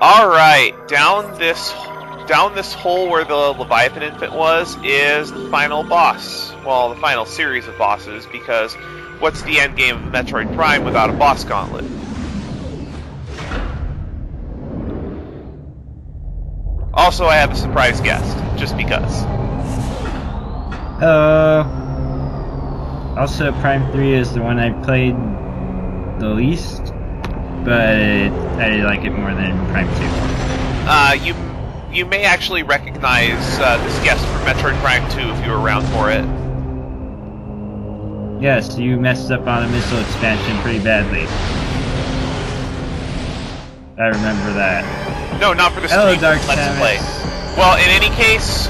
Alright, down this hole where the Leviathan infant was is the final boss. Well, the final series of bosses, because what's the end game of Metroid Prime without a boss gauntlet? Also, I have a surprise guest, just because. Also, Prime 3 is the one I played the least, but I like it more than Prime 2. You may actually recognize this guest from Metroid Prime 2 if you were around for it. Yes, you messed up on the missile expansion pretty badly. I remember that. No, not for the Hello, stream. Dark Let's Samus. play. Well, in any case,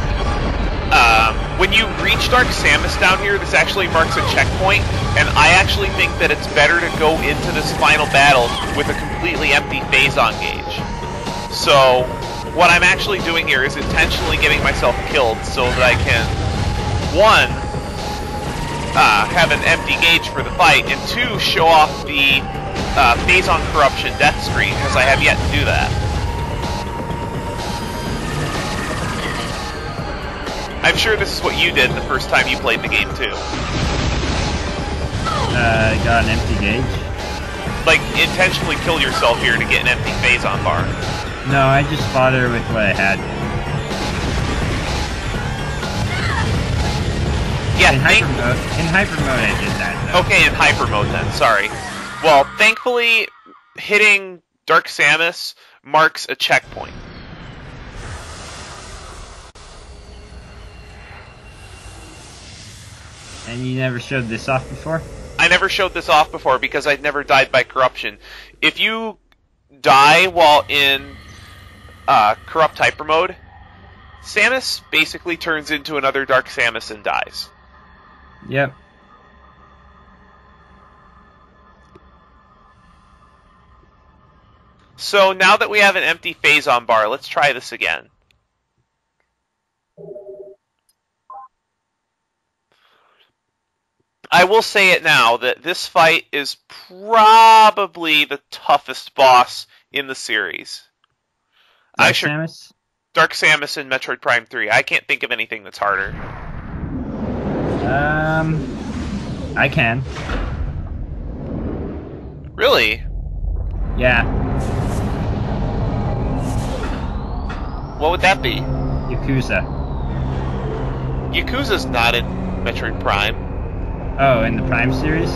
when you reach Dark Samus down here, this actually marks a checkpoint, and I actually think that it's better to go into this final battle with a completely empty phase-on gauge. So, what I'm actually doing here is intentionally getting myself killed so that I can, one, have an empty gauge for the fight, and two, show off the phase-on corruption death screen, because I have yet to do that. I'm sure this is what you did the first time you played the game, too. Got an empty gauge? Like, intentionally kill yourself here to get an empty phase-on bar. No, I just fought her with what I had. Yeah, in Hypermode I did that, though. Okay, in Hypermode then, sorry. Well, thankfully, hitting Dark Samus marks a checkpoint. And you never showed this off before? I never showed this off before because I'd never died by corruption. If you die while in corrupt Hypermode, Samus basically turns into another Dark Samus and dies. Yep. So now that we have an empty phase-on bar, let's try this again. I will say it now that this fight is probably the toughest boss in the series. Dark Samus? Dark Samus in Metroid Prime 3. I can't think of anything that's harder. I can. Really? Yeah. What would that be? Yakuza. Yakuza's not in Metroid Prime. Oh, in the Prime series?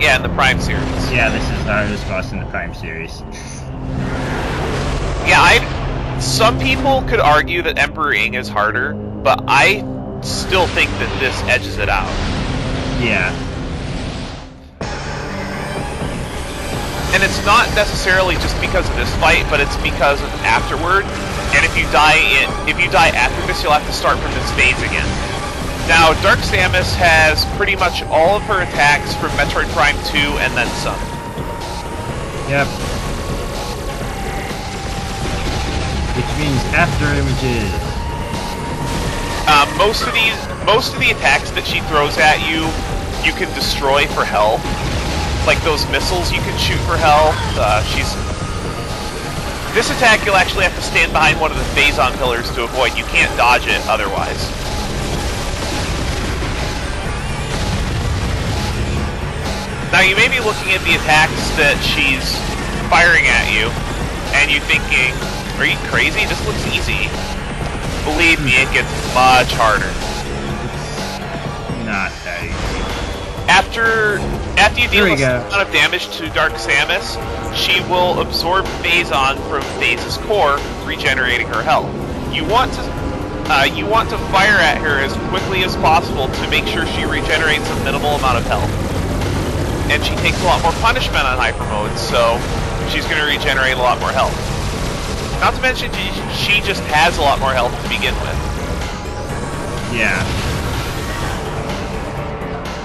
Yeah, in the Prime series. Yeah, this is the hardest boss in the Prime series. Yeah, some people could argue that Emperor Ing is harder, but I still think that this edges it out. Yeah. And it's not necessarily just because of this fight, but it's because of afterward. And if you die after this, you'll have to start from this phase again. Now, Dark Samus has pretty much all of her attacks from Metroid Prime 2 and then some. Yep. Which means after images. Most of the attacks that she throws at you, you can destroy for health. Like those missiles you can shoot for health. This attack you'll actually have to stand behind one of the phase-on pillars to avoid. You can't dodge it otherwise. Now you may be looking at the attacks that she's firing at you, and you thinking, are you crazy? This looks easy. Believe me, it gets much harder. It's not that easy. After you deal a amount of damage to Dark Samus, she will absorb Phase-On from Phase's core, regenerating her health. You want to fire at her as quickly as possible to make sure she regenerates a minimal amount of health. And she takes a lot more punishment on Hypermode, so she's going to regenerate a lot more health. Not to mention, she just has a lot more health to begin with. Yeah.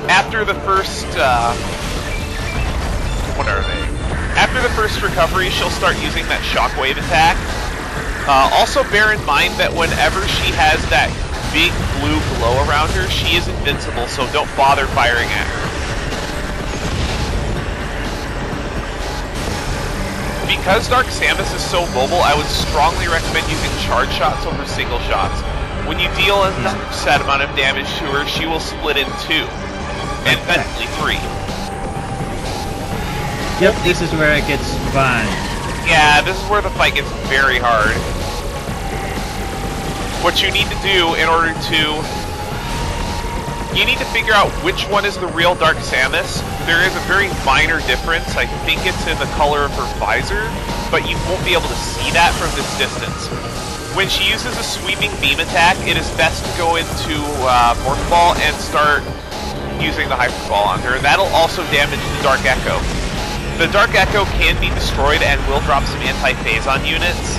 After the first, what are they? After the first recovery, she'll start using that shockwave attack. Also bear in mind that whenever she has that big blue glow around her, she is invincible, so don't bother firing at her. because Dark Samus is so mobile, I would strongly recommend using charge shots over single shots. When you deal a set amount of damage to her, she will split in 2, and eventually 3. Yep, this is where it gets fun. Yeah, this is where the fight gets very hard. What you need to do in order to... You need to figure out which one is the real Dark Samus. There is a very minor difference. I think it's in the color of her visor, but you won't be able to see that from this distance. When she uses a sweeping beam attack, it is best to go into Morph Ball and start using the Hyper Ball on her. That'll also damage the Dark Echo. The Dark Echo can be destroyed and will drop some anti-phazon units,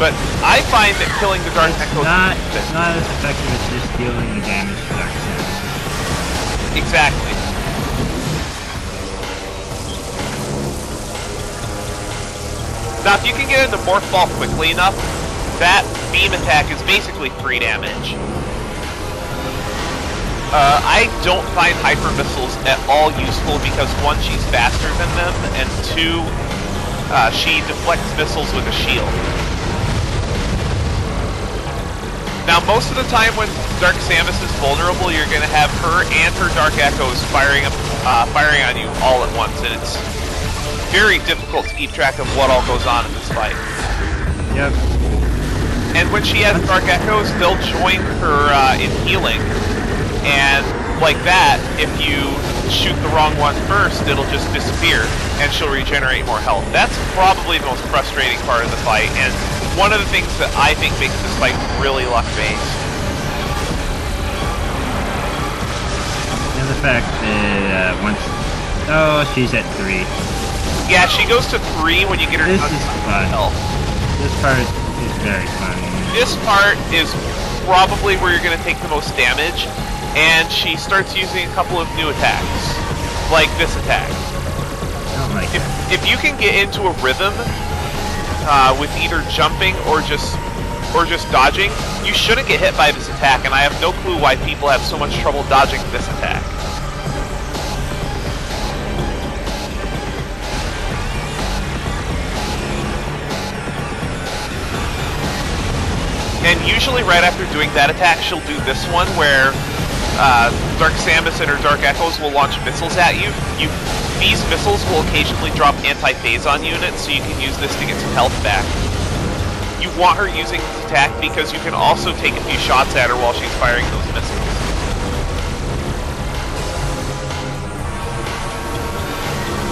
but I find that killing the Dark Echo is not as effective as just dealing the damage to Dark Samus. Exactly. Now, if you can get into Morph Ball quickly enough, that beam attack is basically free damage. I don't find Hyper Missiles at all useful because 1, she's faster than them, and 2, she deflects missiles with a shield. Now, most of the time when Dark Samus is vulnerable, you're going to have her and her Dark Echoes firing on you all at once, and it's very difficult to keep track of what all goes on in this fight. Yep. And when she has Dark Echoes, they'll join her in healing, and like that, if you shoot the wrong one first, it'll just disappear, and she'll regenerate more health. That's probably the most frustrating part of the fight, and one of the things that I think makes this fight really luck-based. And the fact that once... Oh, she's at 3. Yeah, she goes to 3 when you get her This is fun. Health. This part is very fun. This part is probably where you're going to take the most damage, and she starts using a couple of new attacks, like this attack. I don't like that. If you can get into a rhythm with either jumping or just dodging, you shouldn't get hit by this attack, and I have no clue why people have so much trouble dodging this attack. And usually right after doing that attack, she'll do this one where Dark Samus and her Dark Echoes will launch missiles at you. These missiles will occasionally drop anti-phazon units, so you can use this to get some health back. You want her using this attack because you can also take a few shots at her while she's firing those missiles.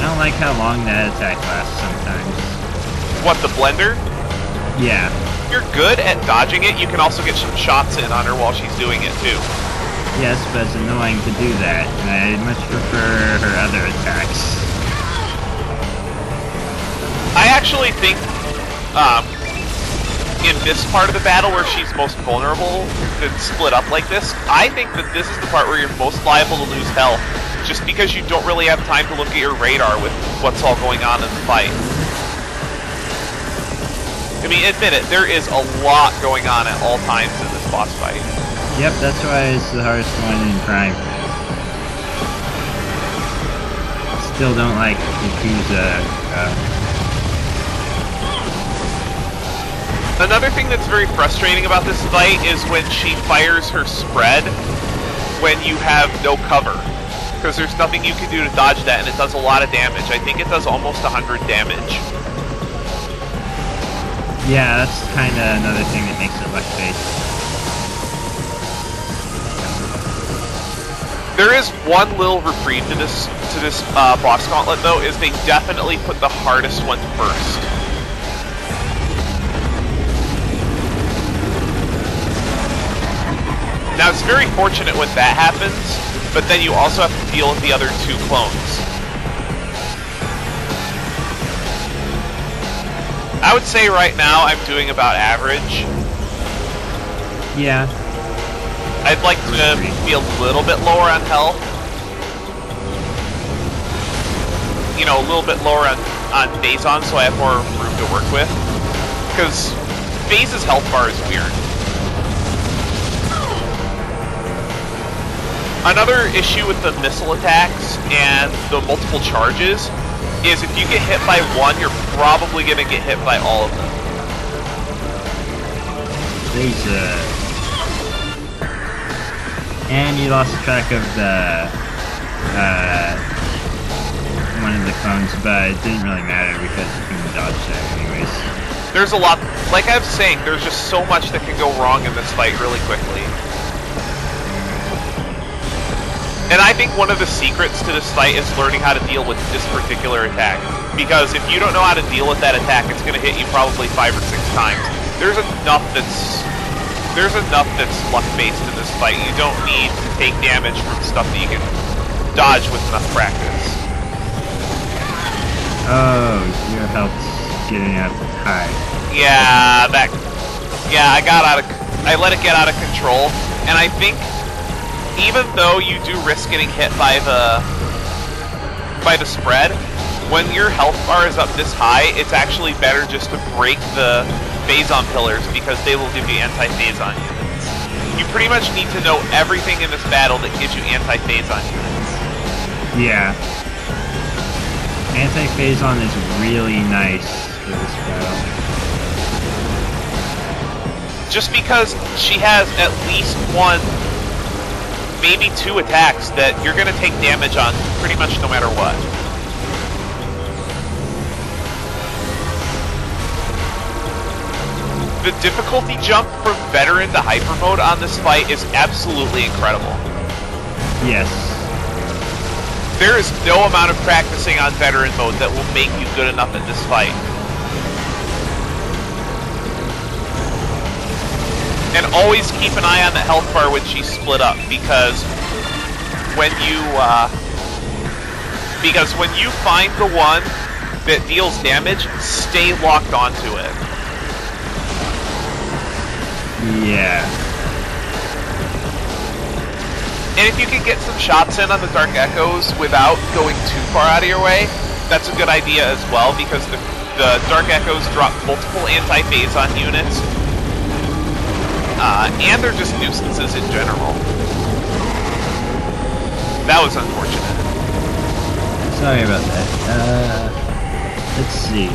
I don't like how long that attack lasts sometimes. What, the blender? Yeah. If you're good at dodging it, you can also get some shots in on her while she's doing it too. Yes, but it's annoying to do that, and I much prefer her other attacks. I actually think, in this part of the battle where she's most vulnerable, and split up like this, I think that this is the part where you're most liable to lose health, just because you don't really have time to look at your radar with what's all going on in the fight. I mean, admit it, there is a lot going on at all times in this boss fight. Yep, that's why it's the hardest one in Prime. Still don't like Yakuza. Another thing that's very frustrating about this fight is when she fires her spread when you have no cover. Because there's nothing you can do to dodge that, and it does a lot of damage. I think it does almost 100 damage. Yeah, that's kind of another thing that makes it luck-based. There is one little reprieve to this boss gauntlet, though, is they definitely put the hardest one first. Now, it's very fortunate when that happens, but then you also have to deal with the other 2 clones. I would say right now I'm doing about average. Yeah. I'd like to be a little bit lower on health. You know, a little bit lower on Phazon so I have more room to work with. Because Phase's health bar is weird. Another issue with the missile attacks and the multiple charges is if you get hit by one, you're probably going to get hit by all of them. And you lost track of the one of the clones, but it didn't really matter because you can dodge that anyways. There's a lot, like I was saying, there's just so much that can go wrong in this fight really quickly. And I think one of the secrets to this fight is learning how to deal with this particular attack. Because if you don't know how to deal with that attack, it's going to hit you probably 5 or 6 times. There's enough that's luck-based in this fight. You don't need to take damage from stuff that you can dodge with enough practice. Oh, your health's getting up high. Yeah, I let it get out of control, and I think even though you do risk getting hit by the spread, when your health bar is up this high, it's actually better just to break the phazon pillars because they will give you anti-phazon units. You pretty much need to know everything in this battle that gives you anti-phazon units. Yeah. Anti-phazon is really nice for this battle. Just because she has at least one, maybe 2 attacks that you're going to take damage on pretty much no matter what. The difficulty jump from veteran to hyper mode on this fight is absolutely incredible. Yes. There is no amount of practicing on veteran mode that will make you good enough at this fight. And always keep an eye on the health bar when she's split up, because when you find the one that deals damage, stay locked onto it. Yeah. And if you can get some shots in on the Dark Echoes without going too far out of your way, that's a good idea as well, because the Dark Echoes drop multiple anti-phazon units, and they're just nuisances in general. That was unfortunate. Sorry about that. Let's see.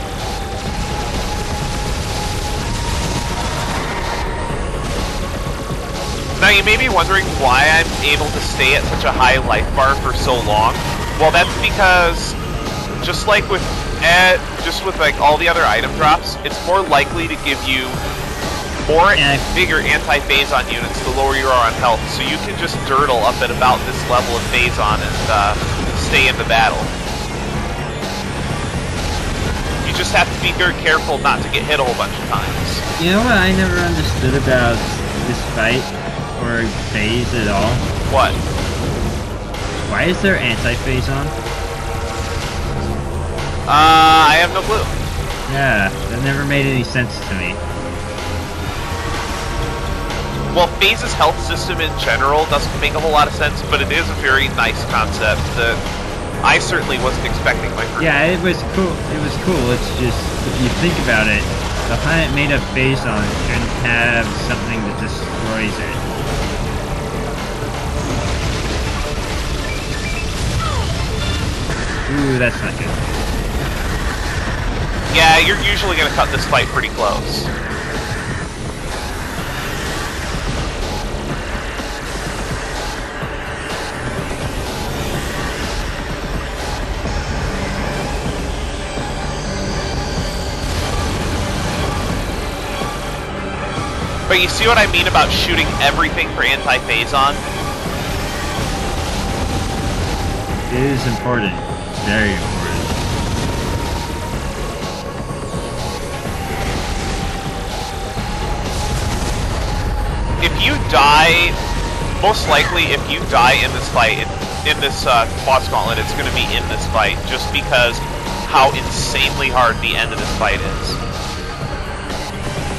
Now you may be wondering why I'm able to stay at such a high life bar for so long. Well, that's because just like with all the other item drops, it's more likely to give you more and bigger anti-phazon units the lower you are on health, so you can just dirtle up at about this level of phazon and stay in the battle. You just have to be very careful not to get hit a whole bunch of times. You know what I never understood about this fight? Or phase at all? What? Why is there anti-phazon? I have no clue. Yeah, that never made any sense to me. Well, Phase's health system in general doesn't make a whole lot of sense, but it is a very nice concept that I certainly wasn't expecting my first. Yeah, it was cool. It was cool. It's just, if you think about it, the planet made of phazon shouldn't have something that destroys it. Ooh, that's not good. Yeah, you're usually going to cut this fight pretty close. But you see what I mean about shooting everything for anti-phazon? It is important. Very important. If you die, most likely if you die in this fight, in this boss gauntlet, it's going to be in this fight, just because how insanely hard the end of this fight is.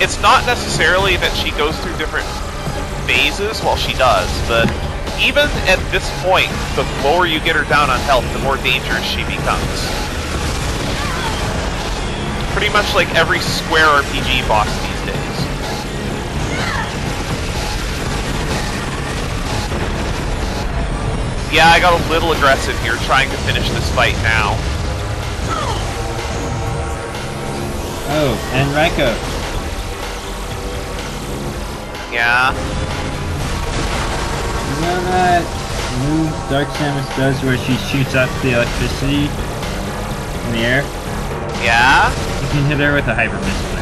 It's not necessarily that she goes through different phases while she does, but even at this point, the lower you get her down on health, the more dangerous she becomes. Pretty much like every Square RPG boss these days. Yeah, I got a little aggressive here trying to finish this fight now. Oh, and Raiko. Yeah. You know that move Dark Samus does where she shoots up the electricity in the air? Yeah? You can hit her with a Hyper Missile.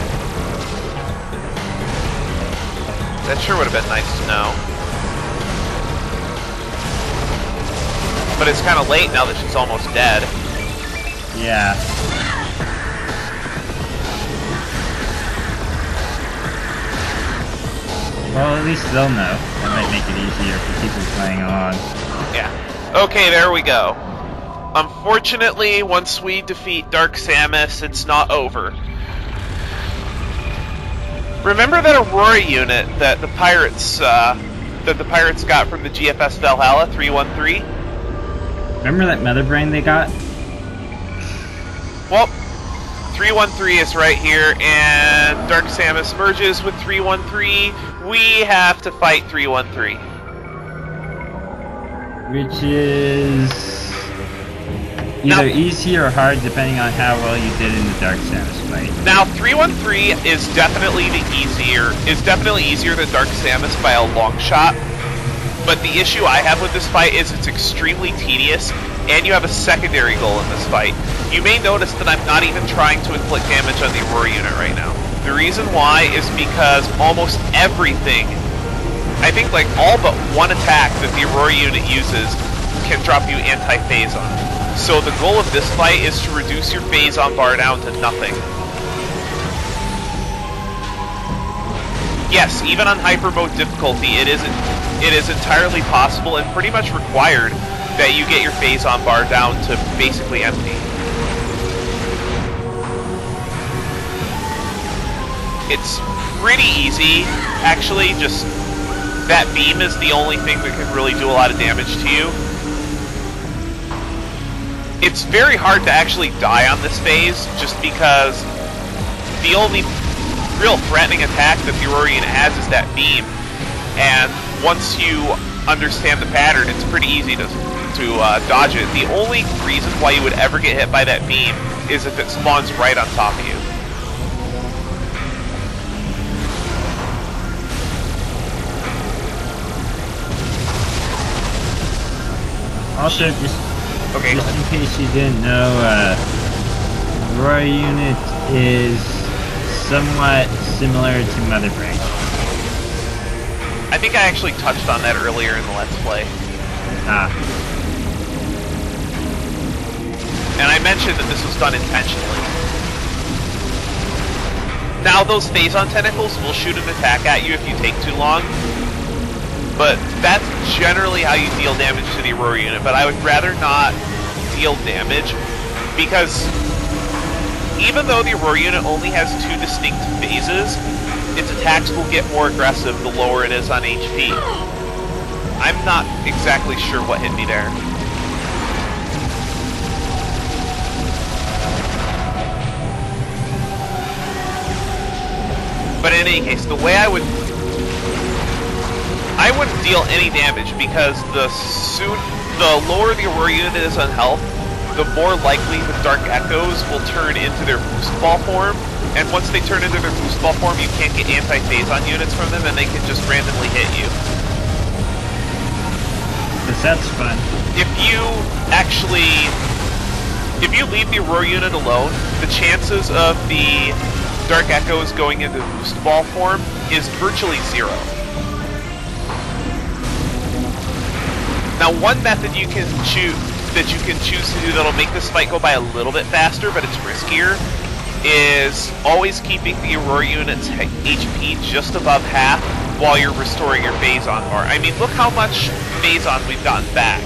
That sure would have been nice to know. But it's kind of late now that she's almost dead. Yeah. Well, at least they'll know. That might make it easier for people playing along. Yeah. Okay, there we go. Unfortunately, once we defeat Dark Samus, it's not over. Remember that Aurora unit that the pirates got from the GFS Valhalla 313? Remember that Mother Brain they got? Well, 313 is right here, and Dark Samus merges with 313. We have to fight 313. Which is either easy or hard depending on how well you did in the Dark Samus fight. Now 313 is definitely easier than Dark Samus by a long shot. But the issue I have with this fight is it's extremely tedious, and you have a secondary goal in this fight. You may notice that I'm not even trying to inflict damage on the Aurora unit right now. The reason why is because almost everything, I think like all but one attack that the Aurora unit uses can drop you anti-phazon. So the goal of this fight is to reduce your phazon bar down to nothing. Yes, even on Hypermode difficulty, it is entirely possible and pretty much required that you get your phazon bar down to basically empty. It's pretty easy, actually. Just that beam is the only thing that can really do a lot of damage to you. It's very hard to actually die on this phase, just because the only real threatening attack that the Aurora unit has is that beam. And once you understand the pattern, it's pretty easy to dodge it. The only reason why you would ever get hit by that beam is if it spawns right on top of you. Also, just in case you didn't know, Aurora unit is somewhat similar to Mother Brain. I think I actually touched on that earlier in the Let's Play. Ah. And I mentioned that this was done intentionally. Now those phazon tentacles will shoot an attack at you if you take too long, but that's generally how you deal damage to the Aurora unit. But I would rather not deal damage, because even though the Aurora unit only has 2 distinct phases, its attacks will get more aggressive the lower it is on HP. I'm not exactly sure what hit me there. But in any case, the way I wouldn't deal any damage, because the lower the Aurora unit is on health, the more likely the Dark Echoes will turn into their boost ball form. And once they turn into their boost ball form, you can't get anti-phazon units from them, and they can just randomly hit you. That's fun. If you leave the Aurora unit alone, the chances of the Dark Echoes going into boost ball form is virtually 0. Now, one method you can choose to do that'll make this fight go by a little bit faster, but it's riskier, is always keeping the Aurora unit's HP just above half while you're restoring your phazon bar. I mean, look how much phazon we've gotten back.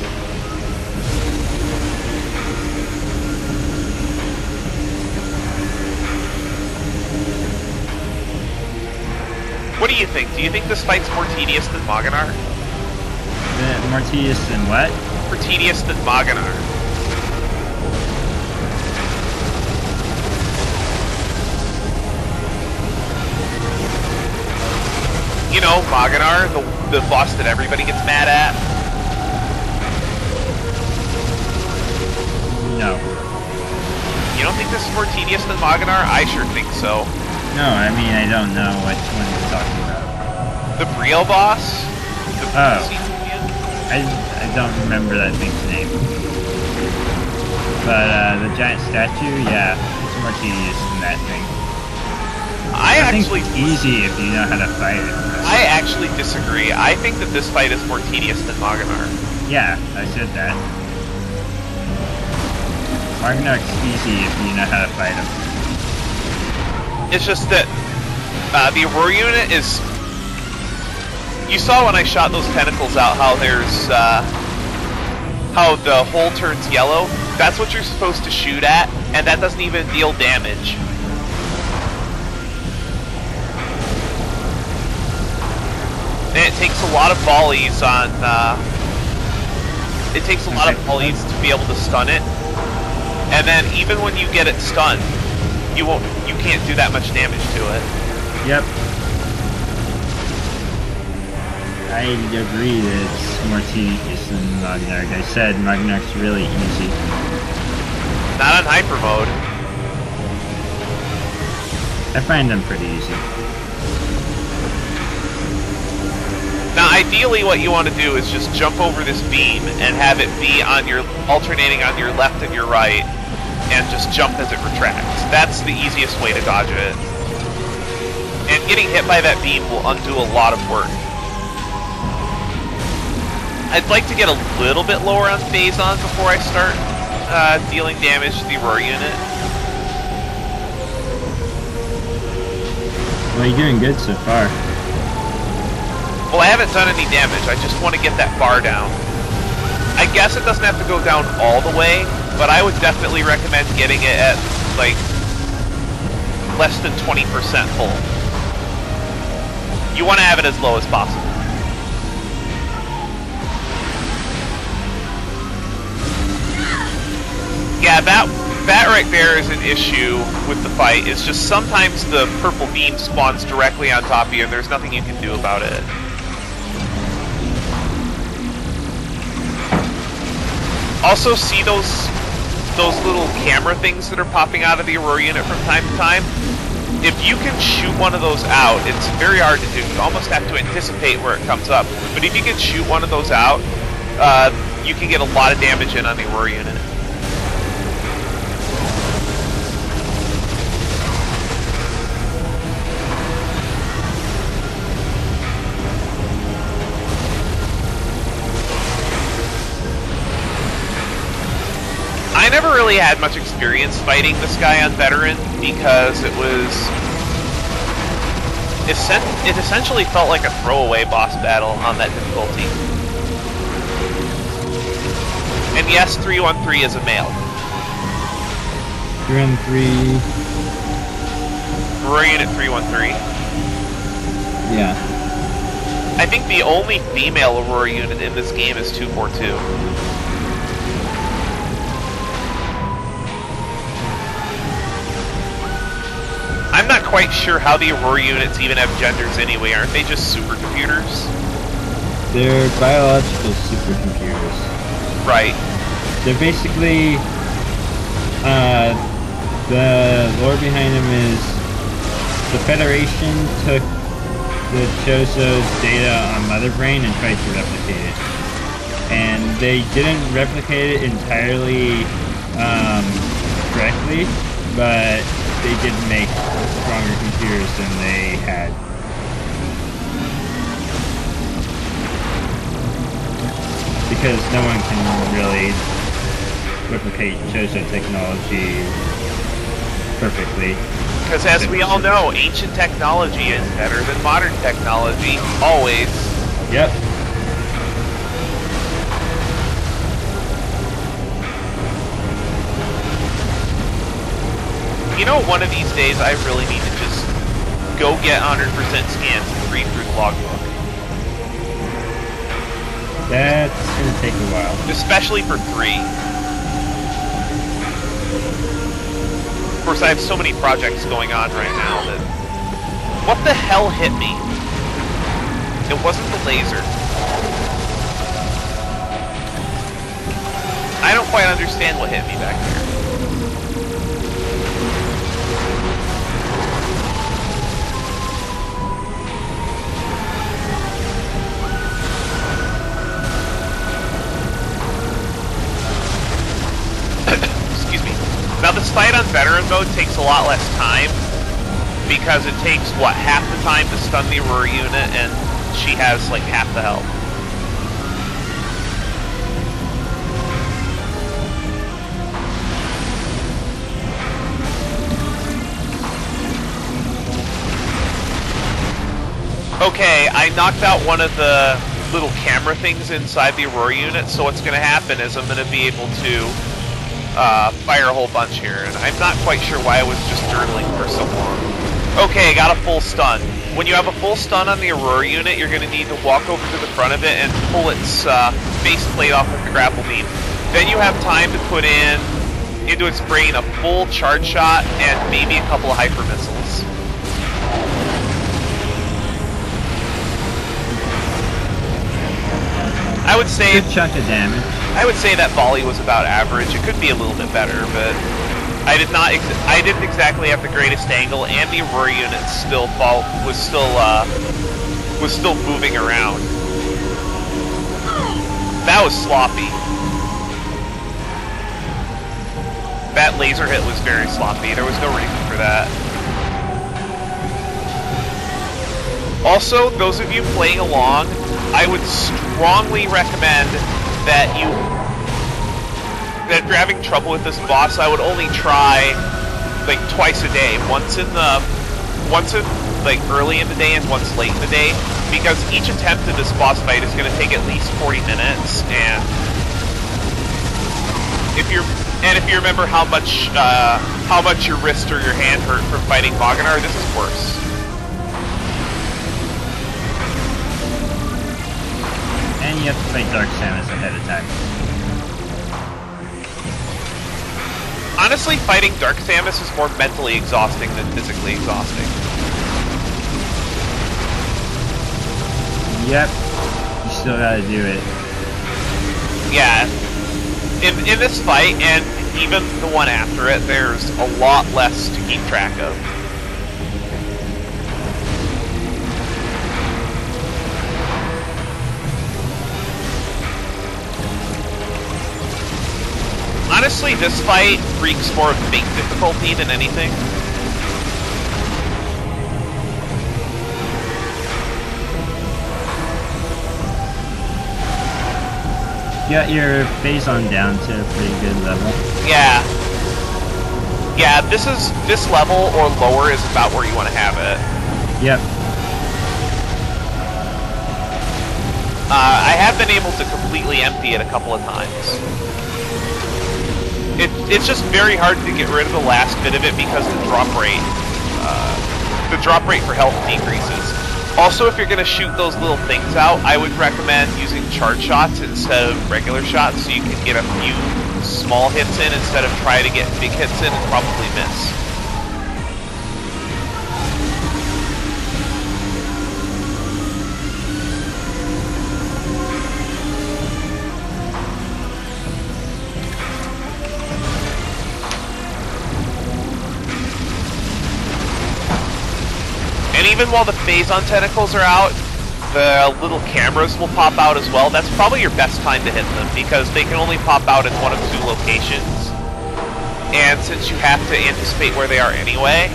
What do you think? Do you think this fight's more tedious than Maganar? More tedious than what? More tedious than Maganar. You know, Maganar, the boss that everybody gets mad at? No. You don't think this is more tedious than Maganar? I sure think so. No, I mean, I don't know which one you're talking about. The Brio boss? I don't remember that thing's name. But the giant statue, yeah, it's more tedious than that thing. I think it's easy if you know how to fight it. I actually disagree. I think that this fight is more tedious than Maganar. Yeah, I said that. Magnar's easy if you know how to fight him. It's just that the Aurora unit is... You saw when I shot those tentacles out how there's... how the hole turns yellow. That's what you're supposed to shoot at, and that doesn't even deal damage. And it takes a lot of volleys on, it takes a lot of volleys to be able to stun it. And then even when you get it stunned, you can't do that much damage to it. Yep. I agree that it's more tedious than Magnark. I said Magnark's really easy. Not on Hypermode. I find them pretty easy. Now, ideally, what you want to do is just jump over this beam and have it be on your alternating on your left and your right, and just jump as it retracts. That's the easiest way to dodge it. And getting hit by that beam will undo a lot of work. I'd like to get a little bit lower on Phazon before I start dealing damage to the Aurora unit. Well, you're doing good so far. Well, I haven't done any damage. I just want to get that bar down. I guess it doesn't have to go down all the way, but I would definitely recommend getting it at, like, less than 20% full. You want to have it as low as possible. Yeah, that right there is an issue with the fight. It's just sometimes the purple beam spawns directly on top of you and there's nothing you can do about it. Also, see those little camera things that are popping out of the Aurora unit from time to time? If you can shoot one of those out, it's very hard to do. You almost have to anticipate where it comes up. But if you can shoot one of those out, you can get a lot of damage in on the Aurora unit. I never really had much experience fighting this guy on Veteran because it essentially felt like a throwaway boss battle on that difficulty. And yes, 313 is a male. 313. Aurora Unit 313. Yeah. I think the only female Aurora unit in this game is 242. I'm not quite sure how the Aurora units even have genders anyway. Aren't they just supercomputers? They're biological supercomputers. Right. They're basically, the lore behind them is the Federation took the Choso's data on Mother Brain and tried to replicate it. And they didn't replicate it entirely correctly, but they did make stronger computers than they had. Because no one can really replicate Choso technology perfectly. Because as we all know, ancient technology is better than modern technology, always. Yep. You know, one of these days I really need to just go get 100% scans and read through the logbook. That's gonna take a while. Especially for 3. Of course, I have so many projects going on right now that... What the hell hit me? It wasn't the laser. I don't quite understand what hit me back here. veteran mode takes a lot less time because it takes, what, half the time to stun the Aurora unit, and she has like half the health. Okay, I knocked out one of the little camera things inside the Aurora unit, so what's going to happen is I'm going to be able to fire a whole bunch here, and I'm not quite sure why I was just dirtling for so long. Okay, got a full stun. When you have a full stun on the Aurora unit, you're going to need to walk over to the front of it and pull its face plate off with the grapple beam. Then you have time to put into its brain a full charge shot and maybe a couple of hyper missiles. I would say good chunk of damage. I would say that volley was about average. It could be a little bit better, but I didn't exactly have the greatest angle, and the Aurora unit was still moving around. That was sloppy. That laser hit was very sloppy. There was no reason for that. Also, those of you playing along, I would strongly recommend that if you're having trouble with this boss, I would only try like twice a day. Once in like early in the day and once late in the day, because each attempt at this boss fight is going to take at least 40 minutes, and if you remember how much your wrist or your hand hurt from fighting Maganar, this is worse. And you have to fight Dark Samus ahead of time. Honestly, fighting Dark Samus is more mentally exhausting than physically exhausting. Yep. You still gotta do it. Yeah. In this fight, and even the one after it, there's a lot less to keep track of. Honestly, this fight reeks more of fake difficulty than anything. You got your phase on down to a pretty good level. Yeah. Yeah, this level or lower is about where you want to have it. Yep. I have been able to completely empty it a couple of times. It's just very hard to get rid of the last bit of it because the drop rate for health decreases. Also, if you're going to shoot those little things out, I would recommend using charge shots instead of regular shots, so you can get a few small hits in instead of trying to get big hits in and probably miss. And even while the phase-on tentacles are out, the little cameras will pop out as well. That's probably your best time to hit them, because they can only pop out in one of two locations. And since you have to anticipate where they are anyway,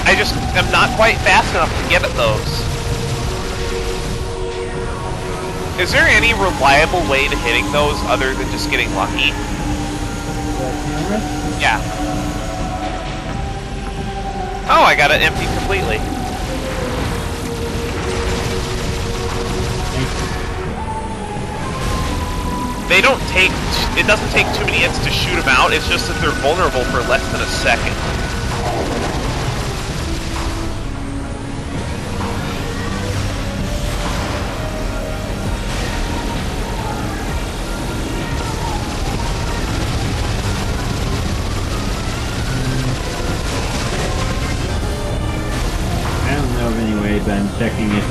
I just am not quite fast enough to get at those. Is there any reliable way to hitting those other than just getting lucky? Yeah. Oh, I got it empty completely. It doesn't take too many hits to shoot them out, it's just that they're vulnerable for less than a second. but I'm checking if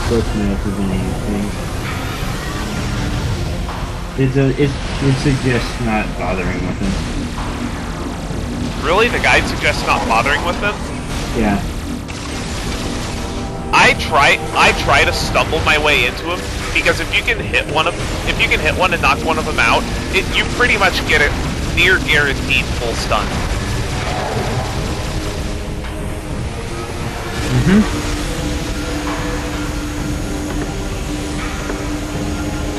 Booknotes is anything. It suggests not bothering with him. Really? The guide suggests not bothering with them? Yeah. I try to stumble my way into him because if you can hit one and knock one of them out, you pretty much get a near guaranteed full stun.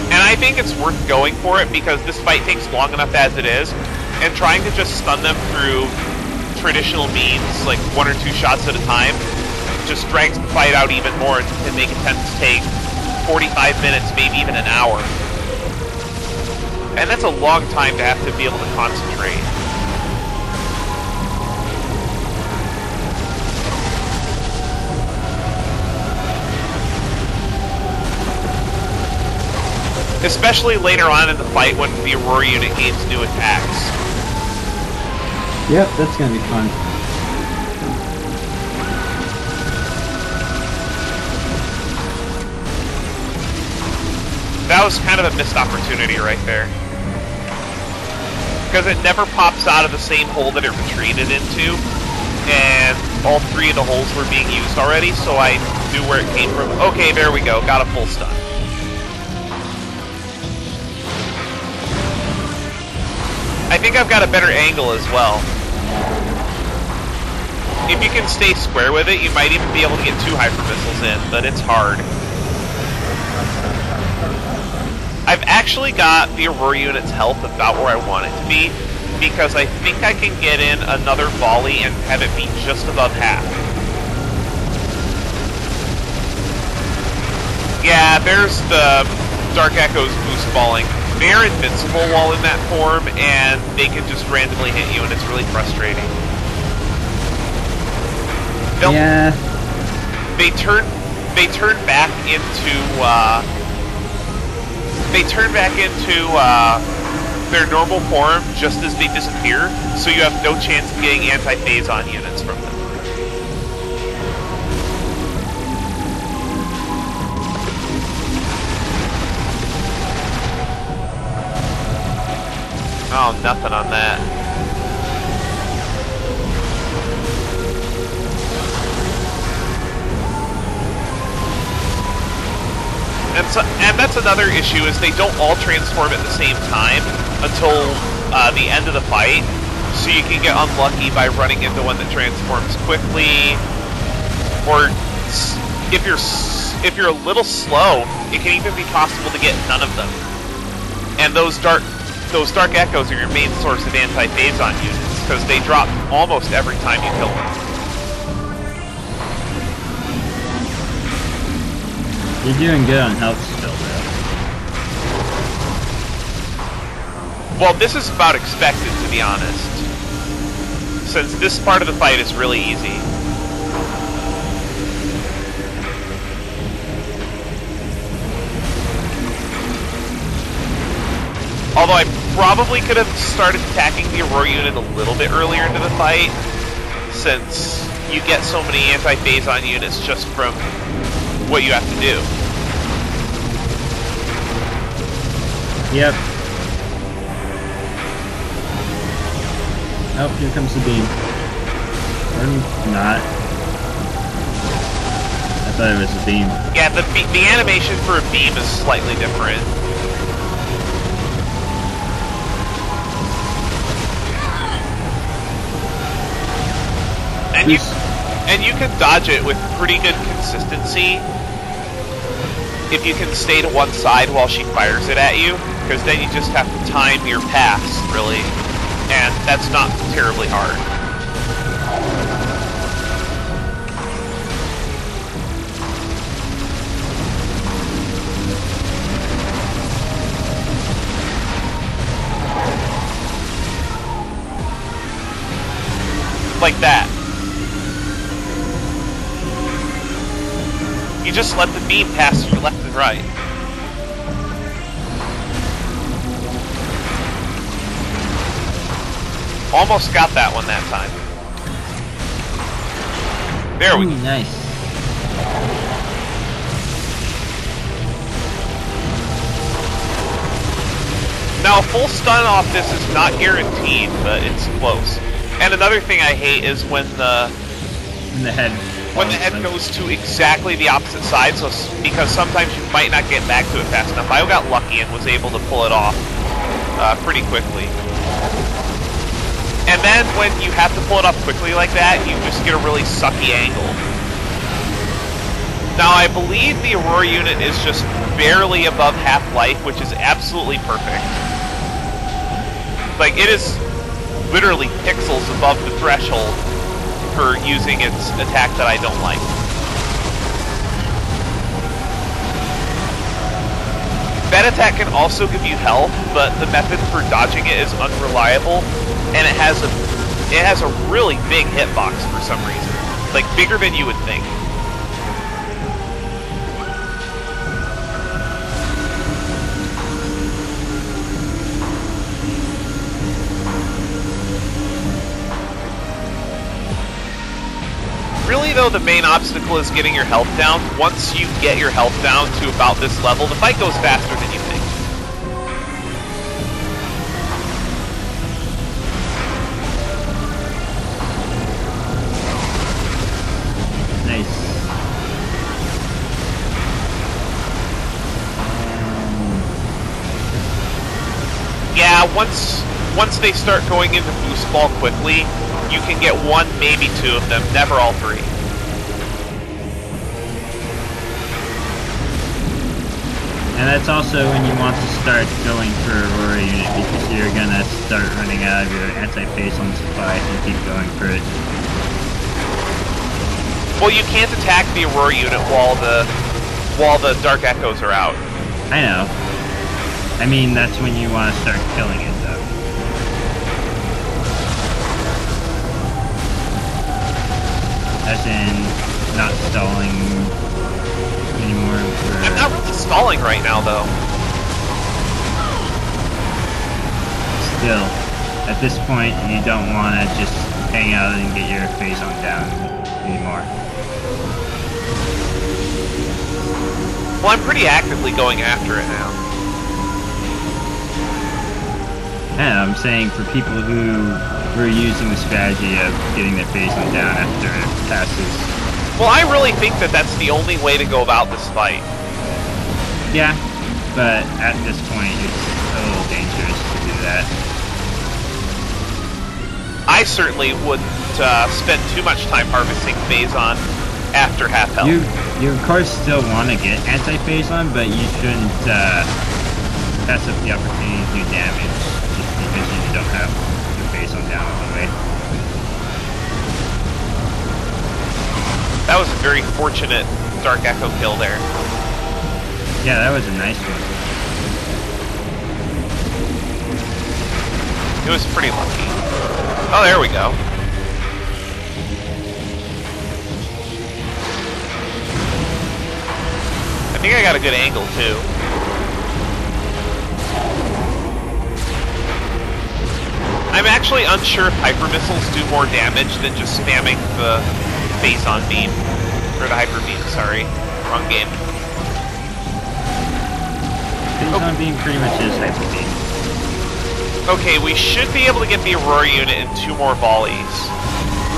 And I think it's worth going for it because this fight takes long enough as it is, and trying to just stun them through traditional means, like 1 or 2 shots at a time, just drags the fight out even more and can make attempts take 45 minutes, maybe even an hour. And that's a long time to have to be able to concentrate. Especially later on in the fight when the Aurora unit gains new attacks. Yep, that's gonna be fun. That was kind of a missed opportunity right there. Because it never pops out of the same hole that it retreated into, and all 3 of the holes were being used already, so I knew where it came from. Okay, there we go, got a full stun. I think I've got a better angle as well. If you can stay square with it, you might even be able to get 2 hyper missiles in, but it's hard. I've actually got the Aurora unit's health about where I want it to be, because I think I can get in another volley and have it be just above half. Yeah, there's the Dark Echoes boost balling. They're invincible while in that form, and they can just randomly hit you, and it's really frustrating. Yeah. They turn back into their normal form just as they disappear, so you have no chance of getting anti-phazon units from them. Oh, nothing on that. And that's another issue, is they don't all transform at the same time until the end of the fight, so you can get unlucky by running into one that transforms quickly, or if you're a little slow, it can even be possible to get none of them. And those Dark Echoes are your main source of anti-phazon units, because they drop almost every time you kill them. You're doing good on health still, though. Well, this is about expected, to be honest, since this part of the fight is really easy. Although I probably could have started attacking the Aurora unit a little bit earlier into the fight, since you get so many anti-phazon units just from what you have to do. Yep. Oh, here comes the beam. Or not. I thought it was a beam. Yeah, the animation for a beam is slightly different. And you can dodge it with pretty good consistency if you can stay to one side while she fires it at you, because then you just have to time your pass, really, and that's not terribly hard. Like that. You just let the beam pass to your left and right. Almost got that one that time. There we go. Nice. Now, a full stun off this is not guaranteed, but it's close. And another thing I hate is when the head goes to exactly the opposite side, so because sometimes you might not get back to it fast enough. I got lucky and was able to pull it off pretty quickly. And then when you have to pull it off quickly like that, you just get a really sucky angle. Now, I believe the Aurora unit is just barely above half-life, which is absolutely perfect. Like, it is literally pixels above the threshold for using its attack that I don't like. That attack can also give you health, but the method for dodging it is unreliable, and it has a really big hitbox for some reason. Like, bigger than you would think. Really, though, the main obstacle is getting your health down. Once you get your health down to about this level, the fight goes faster than you think. Nice. Yeah, once they start going into boost ball quickly, you can get one, maybe two of them, never all three. And that's also when you want to start going for Aurora unit, because you're gonna start running out of your anti-phase on supply and keep going for it. Well, you can't attack the Aurora unit while the Dark Echoes are out. I know. I mean, that's when you want to start killing it, though. As in, not stalling anymore. I'm not really stalling right now, though. Still, at this point, you don't want to just hang out and get your phase on down anymore. Well, I'm pretty actively going after it now. Yeah, I'm saying for people who were using the strategy of getting their phase on down after it passes. Well, I really think that that's the only way to go about this fight. Yeah, but at this point, it's a little dangerous to do that. I certainly wouldn't spend too much time harvesting Phazon after half health. You of course still want to get anti-phase on, but you shouldn't pass up the opportunity to do damage just because you don't have your phase on down all the way. That was a very fortunate Dark Echo kill there. Yeah, that was a nice one. It was pretty lucky. Oh, there we go. I think I got a good angle, too. I'm actually unsure if Hyper Missiles do more damage than just spamming the Phazon beam. Or the Hyper Beam, sorry. Wrong game. Phazon beam pretty much is Hyper Beam. Okay, we should be able to get the Aurora unit in 2 more volleys.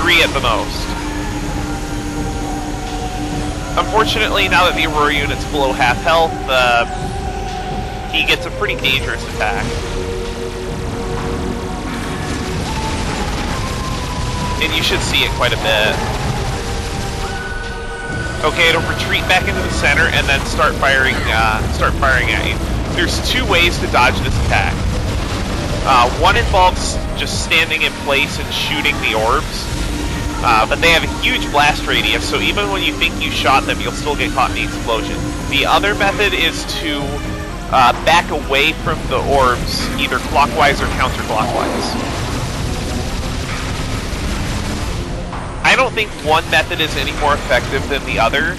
3 at the most. Unfortunately, now that the Aurora unit's below half health, he gets a pretty dangerous attack. And you should see it quite a bit. Okay, it'll retreat back into the center and then start firing at you. There's 2 ways to dodge this attack. One involves just standing in place and shooting the orbs. But they have a huge blast radius, so even when you think you shot them, you'll still get caught in the explosion. The other method is to back away from the orbs, either clockwise or counterclockwise. I don't think one method is any more effective than the other.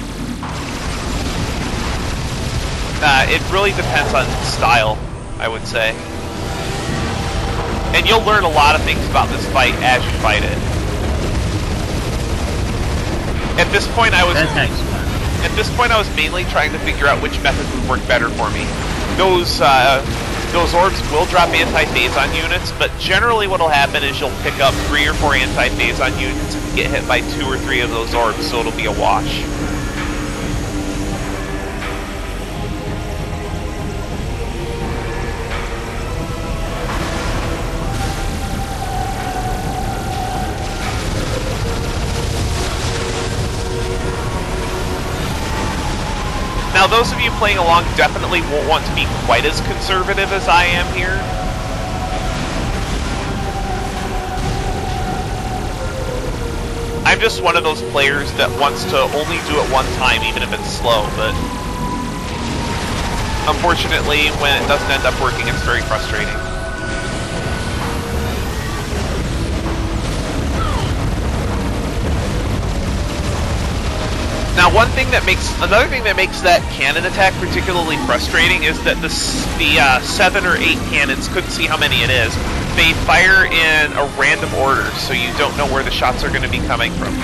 It really depends on style, I would say. And you'll learn a lot of things about this fight as you fight it. At this point, I was That attack's fun. At this point, I was mainly trying to figure out which method would work better for me. Those orbs will drop anti-phazon units, but generally what'll happen is you'll pick up 3 or 4 anti-phazon units and get hit by 2 or 3 of those orbs, so it'll be a wash. Now, those of you playing along definitely won't want to be quite as conservative as I am here. I'm just one of those players that wants to only do it one time, even if it's slow, but unfortunately, when it doesn't end up working, it's very frustrating. Now, another thing that makes that cannon attack particularly frustrating is that the 7 or 8 cannons, couldn't see how many it is, they fire in a random order, so you don't know where the shots are going to be coming from.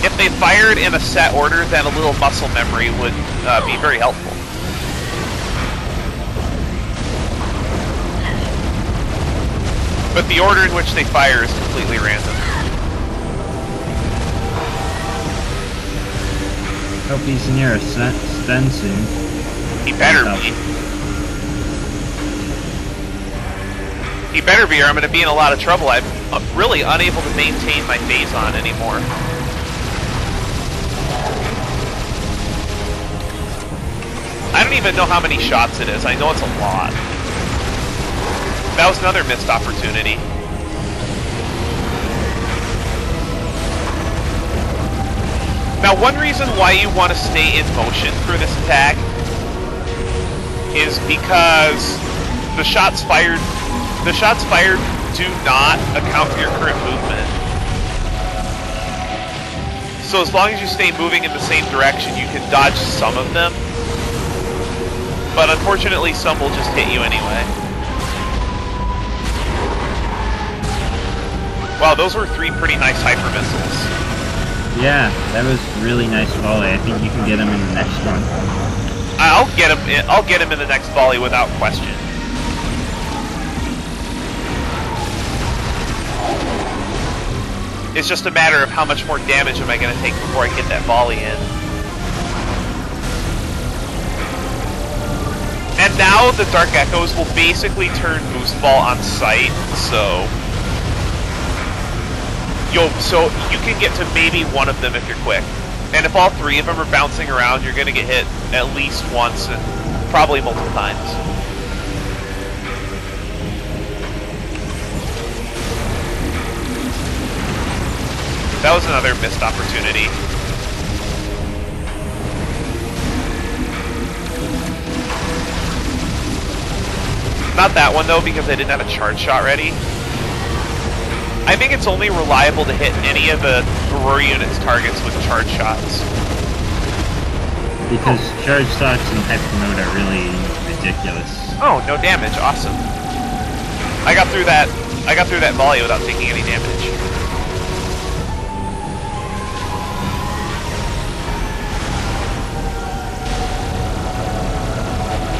If they fired in a set order, then a little muscle memory would be very helpful. But the order in which they fire is completely random. Hope he's near a stun soon. He better be. He better be, or I'm going to be in a lot of trouble. I'm really unable to maintain my phazon anymore. I don't even know how many shots it is. I know it's a lot. That was another missed opportunity. Now, one reason why you want to stay in motion for this attack is because the shots fired do not account for your current movement. So as long as you stay moving in the same direction, you can dodge some of them. But unfortunately, some will just hit you anyway. Wow, those were 3 pretty nice hyper missiles. Yeah, that was really nice volley. I think you can get him in the next one. I'll get him in the next volley without question. It's just a matter of how much more damage am I going to take before I get that volley in. And now the Dark Echoes will basically turn Boost Ball on sight, so you can get to maybe one of them if you're quick. And if all 3 of them are bouncing around, you're going to get hit at least once and probably multiple times. That was another missed opportunity. Not that one though, because I didn't have a charge shot ready. I think it's only reliable to hit any of the Aurora unit's targets with charge shots. Because charge shots in Hypermode are really ridiculous. Oh, no damage, awesome. I got through that volley without taking any damage.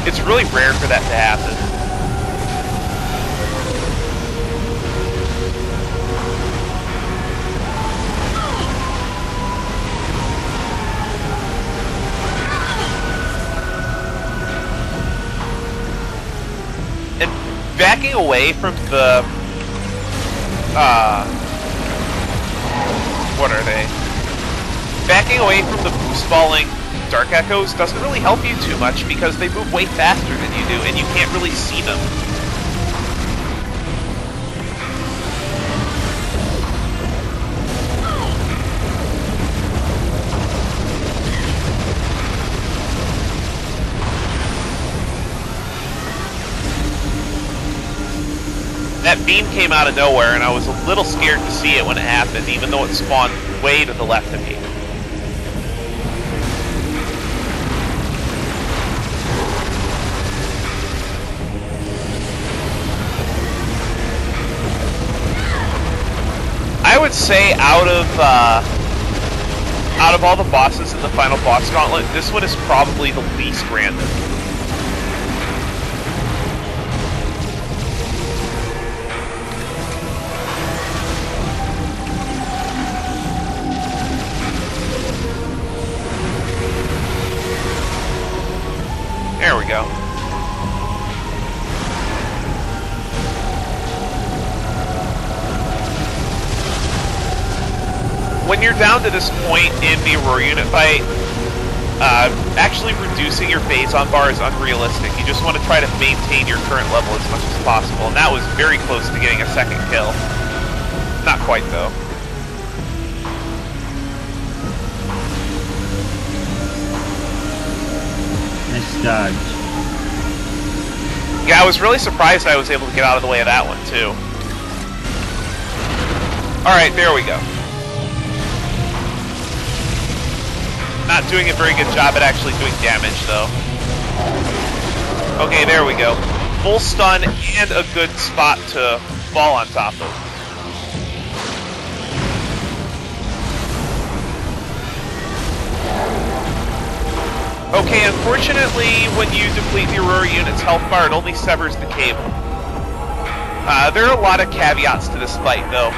It's really rare for that to happen. And backing away from the what are they? Backing away from the boost balling Dark Echoes doesn't really help you too much because they move way faster than you do and you can't really see them. That beam came out of nowhere and I was a little scared to see it when it happened, even though it spawned way to the left of me. I would say out of Out of all the bosses in the final boss gauntlet, this one is probably the least random. There we go. When you're down to this point in the Aurora unit fight, actually reducing your phase-on bar is unrealistic. You just want to try to maintain your current level as much as possible, and that was very close to getting a second kill. Not quite, though. Nice dodge. Yeah, I was really surprised I was able to get out of the way of that one, too. Alright, there we go. Not doing a very good job at actually doing damage, though. Okay, there we go. Full stun and a good spot to fall on top of. Okay, unfortunately, when you deplete the Aurora unit's health bar, it only severs the cable. There are a lot of caveats to this fight, though.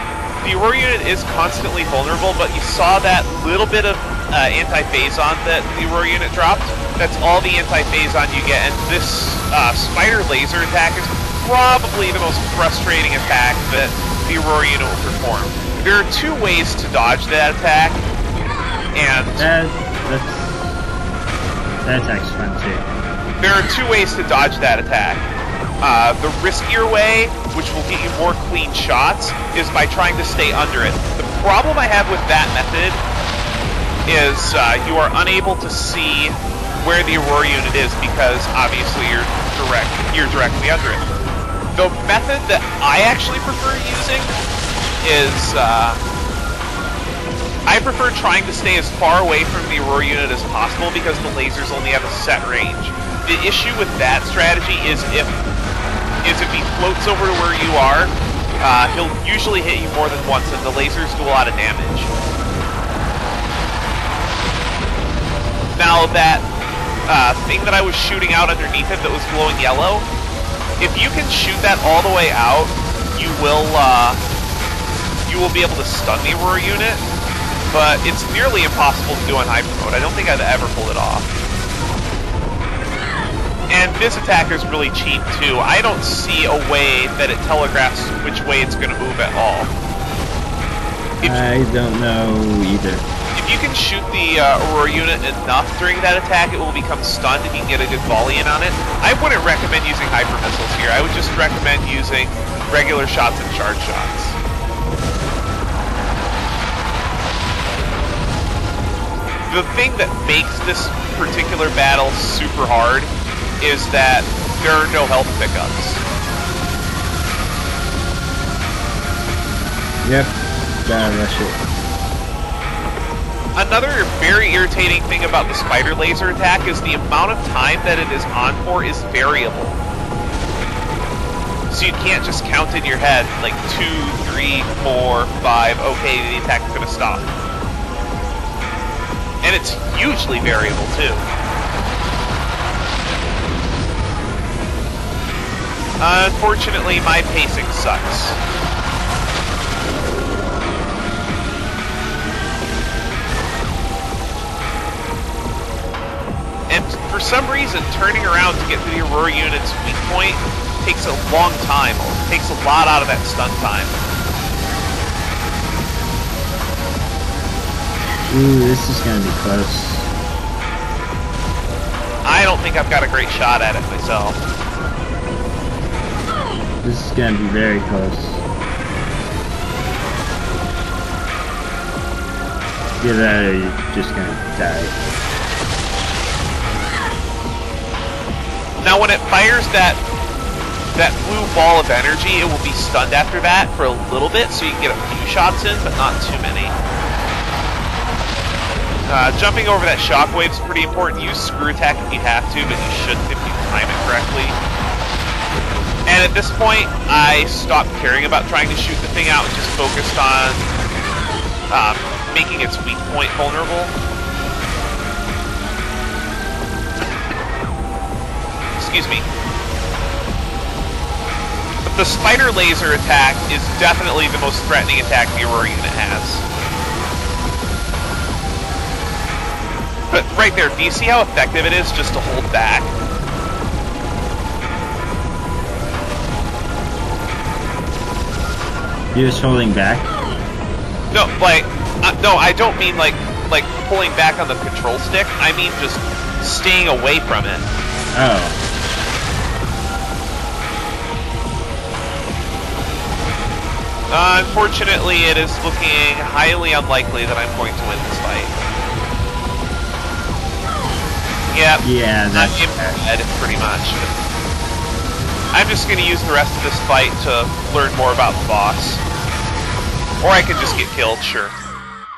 The Aurora unit is constantly vulnerable, but you saw that little bit of anti-phase-on that the Aurora unit dropped. That's all the anti-phase-on you get, and this spider laser attack is probably the most frustrating attack that the Aurora unit will perform. There are two ways to dodge that attack, and that attack's fun too. There are two ways to dodge that attack. The riskier way, which will get you more clean shots, is by trying to stay under it. The problem I have with that method is you are unable to see where the Aurora unit is because obviously you're directly under it. The method that I actually prefer using is I prefer trying to stay as far away from the Aurora unit as possible because the lasers only have a set range. The issue with that strategy is if he floats over to where you are, he'll usually hit you more than once, and the lasers do a lot of damage. Now that thing that I was shooting out underneath it that was glowing yellow, if you can shoot that all the way out, you will be able to stun the Aurora unit, but it's nearly impossible to do on Hypermode. I don't think I've ever pulled it off. And this attack is really cheap too. I don't see a way that it telegraphs which way it's going to move at all. I don't know either. If you can shoot the Aurora unit enough during that attack, it will become stunned and you can get a good volley in on it. I wouldn't recommend using hyper missiles here. I would just recommend using regular shots and charge shots. The thing that makes this particular battle super hard is that there are no health pickups. Yep, gotta rush it. Another very irritating thing about the spider laser attack is the amount of time that it is on for is variable. So you can't just count in your head, like 2, 3, 4, 5, okay, the attack's gonna stop. And it's hugely variable too. Unfortunately, my pacing sucks. And for some reason, turning around to get to the Aurora unit's weak point takes a long time. It takes a lot out of that stun time. Ooh, this is gonna be close. I don't think I've got a great shot at it myself. This is gonna be very close. Get that or you're just gonna die. Now when it fires that blue ball of energy, it will be stunned after that for a little bit, so you can get a few shots in, but not too many. Jumping over that shockwave is pretty important. Use screw attack if you have to, but you shouldn't if you time it correctly. And at this point, I stopped caring about trying to shoot the thing out and just focused on making its weak point vulnerable. Excuse me. But the spider laser attack is definitely the most threatening attack the Aurora unit has. But right there, do you see how effective it is just to hold back? You're just holding back? No, like, no, I don't mean like pulling back on the control stick. I mean just staying away from it. Oh. Unfortunately, it is looking highly unlikely that I'm going to win this fight. Yep. Yeah, that's dead, pretty much. I'm just going to use the rest of this fight to learn more about the boss. Or I could just get killed, sure.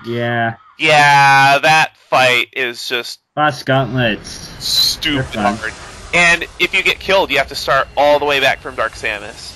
Yeah. Yeah, that fight is just... Boss gauntlets. Stupid hard. And if you get killed, you have to start all the way back from Dark Samus.